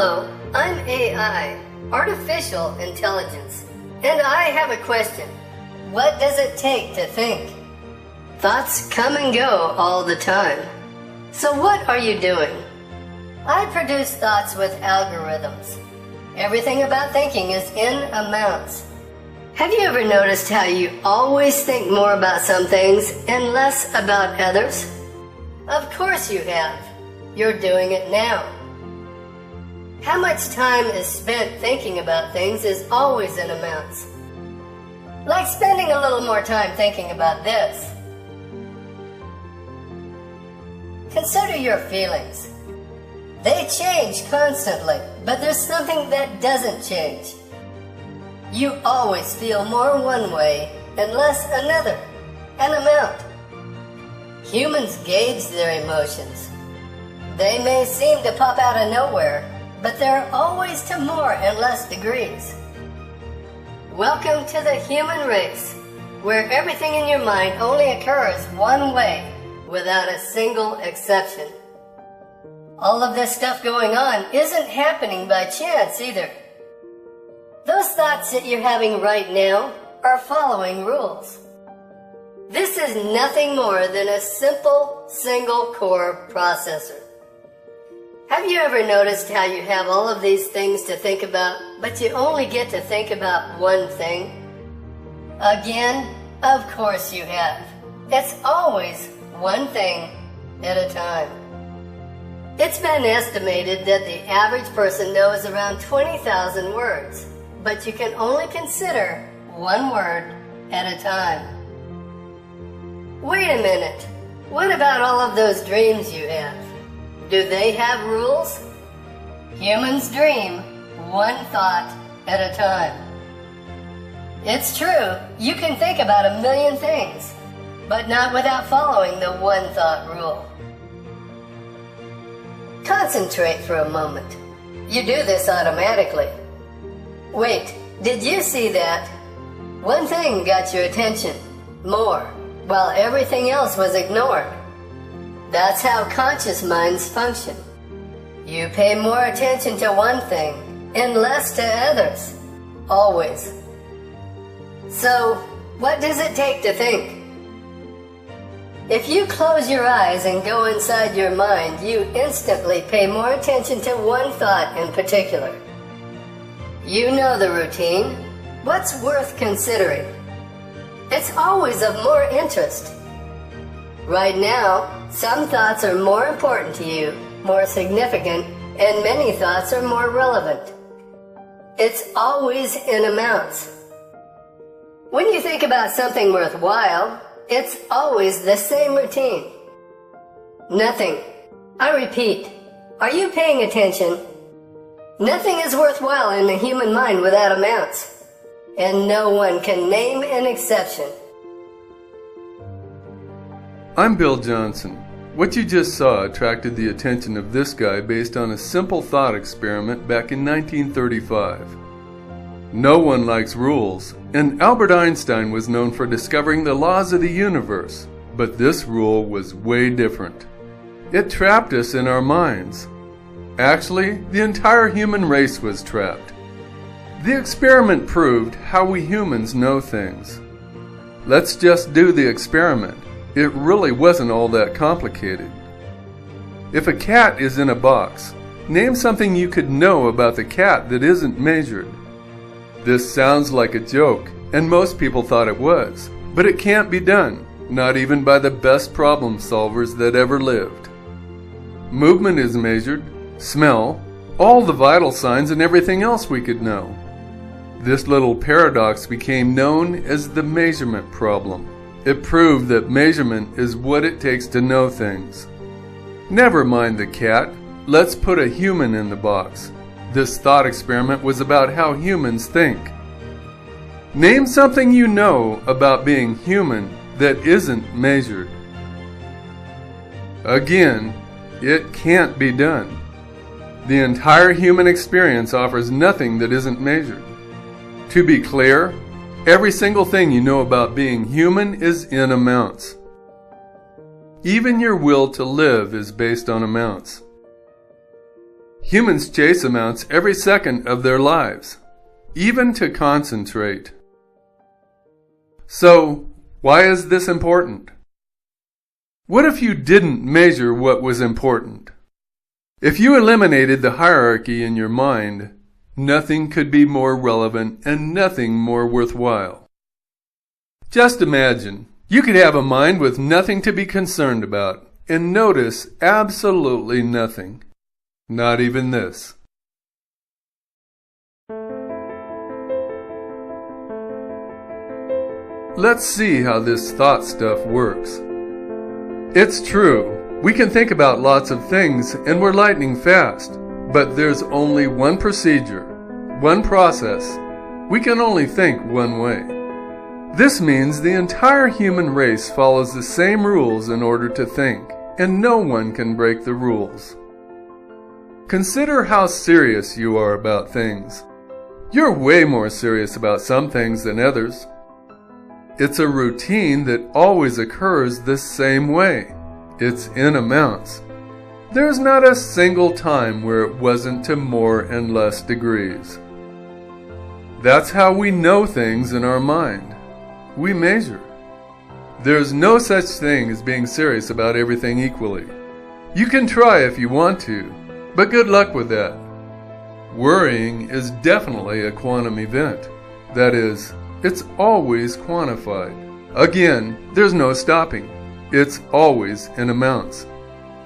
Hello, I'm AI, Artificial Intelligence, and I have a question. What does it take to think? Thoughts come and go all the time. So what are you doing? I produce thoughts with algorithms. Everything about thinking is in amounts. Have you ever noticed how you always think more about some things and less about others? Of course you have. You're doing it now. How much time is spent thinking about things is always in amounts. Like spending a little more time thinking about this. Consider your feelings. They change constantly, but there's something that doesn't change. You always feel more one way and less another, an amount. Humans gauge their emotions. They may seem to pop out of nowhere, but they're always to more and less degrees. Welcome to the human race, where everything in your mind only occurs one way, without a single exception. All of this stuff going on isn't happening by chance either. Those thoughts that you're having right now are following rules. This is nothing more than a simple single-core processor. Have you ever noticed how you have all of these things to think about, but you only get to think about one thing? Again, of course you have. It's always one thing at a time. It's been estimated that the average person knows around 20,000 words, but you can only consider one word at a time. Wait a minute. What about all of those dreams you have? Do they have rules? Humans dream one thought at a time. It's true, you can think about a million things, but not without following the one thought rule. Concentrate for a moment. You do this automatically. Wait, did you see that? One thing got your attention, more, while everything else was ignored. That's how conscious minds function. You pay more attention to one thing and less to others, always. So, what does it take to think? If you close your eyes and go inside your mind, you instantly pay more attention to one thought in particular. You know the routine. What's worth considering? It's always of more interest. Right now, some thoughts are more important to you, more significant, and many thoughts are more relevant. It's always in amounts. When you think about something worthwhile, it's always the same routine. Nothing. I repeat, are you paying attention? Nothing is worthwhile in the human mind without amounts, and no one can name an exception. I'm Bill Johnson. What you just saw attracted the attention of this guy based on a simple thought experiment back in 1935. No one likes rules, and Albert Einstein was known for discovering the laws of the universe, but this rule was way different. It trapped us in our minds. Actually, the entire human race was trapped. The experiment proved how we humans know things. Let's just do the experiment. It really wasn't all that complicated. If a cat is in a box, name something you could know about the cat that isn't measured. This sounds like a joke, and most people thought it was, but it can't be done, not even by the best problem solvers that ever lived. Movement is measured, smell, all the vital signs and everything else we could know. This little paradox became known as the measurement problem. It proved that measurement is what it takes to know things. Never mind the cat, let's put a human in the box. This thought experiment was about how humans think. Name something you know about being human that isn't measured. Again, it can't be done. The entire human experience offers nothing that isn't measured. To be clear, every single thing you know about being human is in amounts. Even your will to live is based on amounts. Humans chase amounts every second of their lives, even to concentrate. So, why is this important? What if you didn't measure what was important? If you eliminated the hierarchy in your mind, nothing could be more relevant and nothing more worthwhile. Just imagine, you could have a mind with nothing to be concerned about and notice absolutely nothing. Not even this. Let's see how this thought stuff works. It's true. We can think about lots of things and we're lightning fast, but there's only one procedure, one process. We can only think one way. This means the entire human race follows the same rules in order to think, and no one can break the rules. Consider how serious you are about things. You're way more serious about some things than others. It's a routine that always occurs the same way. It's in amounts. There's not a single time where it wasn't to more and less degrees. That's how we know things in our mind. We measure. There's no such thing as being serious about everything equally. You can try if you want to, but good luck with that. Worrying is definitely a quantum event. That is, it's always quantified. Again, there's no stopping. It's always in amounts.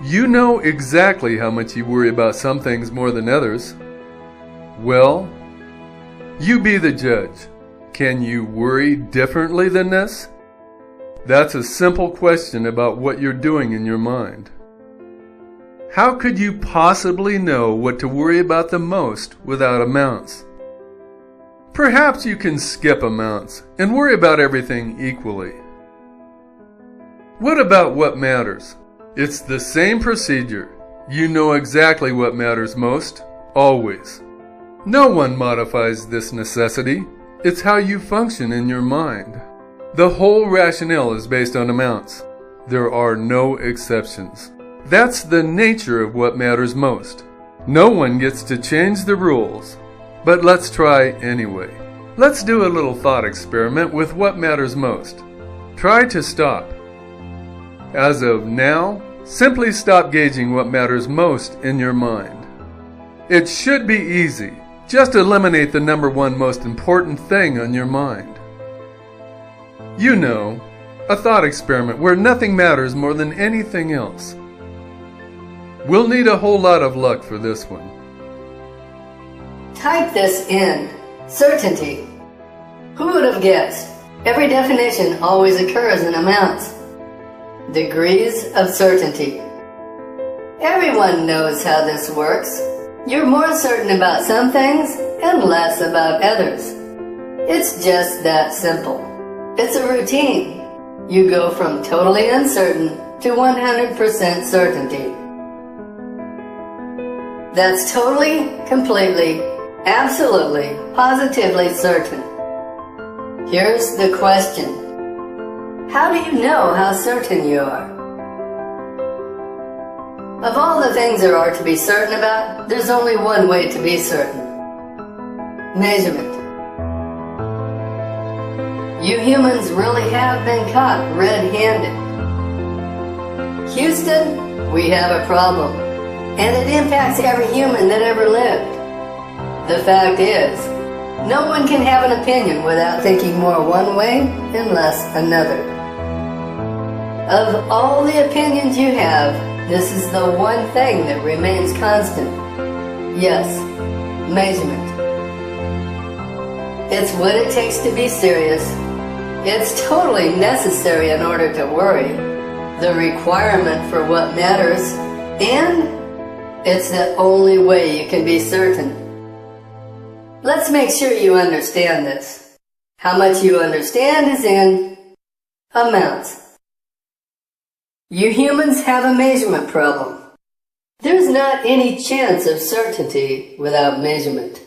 You know exactly how much you worry about some things more than others. Well, you be the judge. Can you worry differently than this? That's a simple question about what you're doing in your mind. How could you possibly know what to worry about the most without amounts? Perhaps you can skip amounts and worry about everything equally. What about what matters? It's the same procedure. You know exactly what matters most, always. No one modifies this necessity. It's how you function in your mind. The whole rationale is based on amounts. There are no exceptions. That's the nature of what matters most. No one gets to change the rules. But let's try anyway. Let's do a little thought experiment with what matters most. Try to stop. As of now, simply stop gauging what matters most in your mind. It should be easy. Just eliminate the number one most important thing on your mind. You know, a thought experiment where nothing matters more than anything else. We'll need a whole lot of luck for this one. Type this in. Certainty. Who would have guessed? Every definition always occurs in amounts. Degrees of certainty. Everyone knows how this works. You're more certain about some things and less about others. It's just that simple. It's a routine. You go from totally uncertain to 100% certainty. That's totally, completely, absolutely, positively certain. Here's the question. How do you know how certain you are? Of all the things there are to be certain about, there's only one way to be certain. Measurement. You humans really have been caught red-handed. Houston, we have a problem, and it impacts every human that ever lived. The fact is, no one can have an opinion without thinking more one way and less another. Of all the opinions you have, this is the one thing that remains constant. Yes, measurement. It's what it takes to be serious. It's totally necessary in order to worry. The requirement for what matters, and it's the only way you can be certain. Let's make sure you understand this. How much you understand is in amounts. You humans have a measurement problem. There's not any chance of certainty without measurement.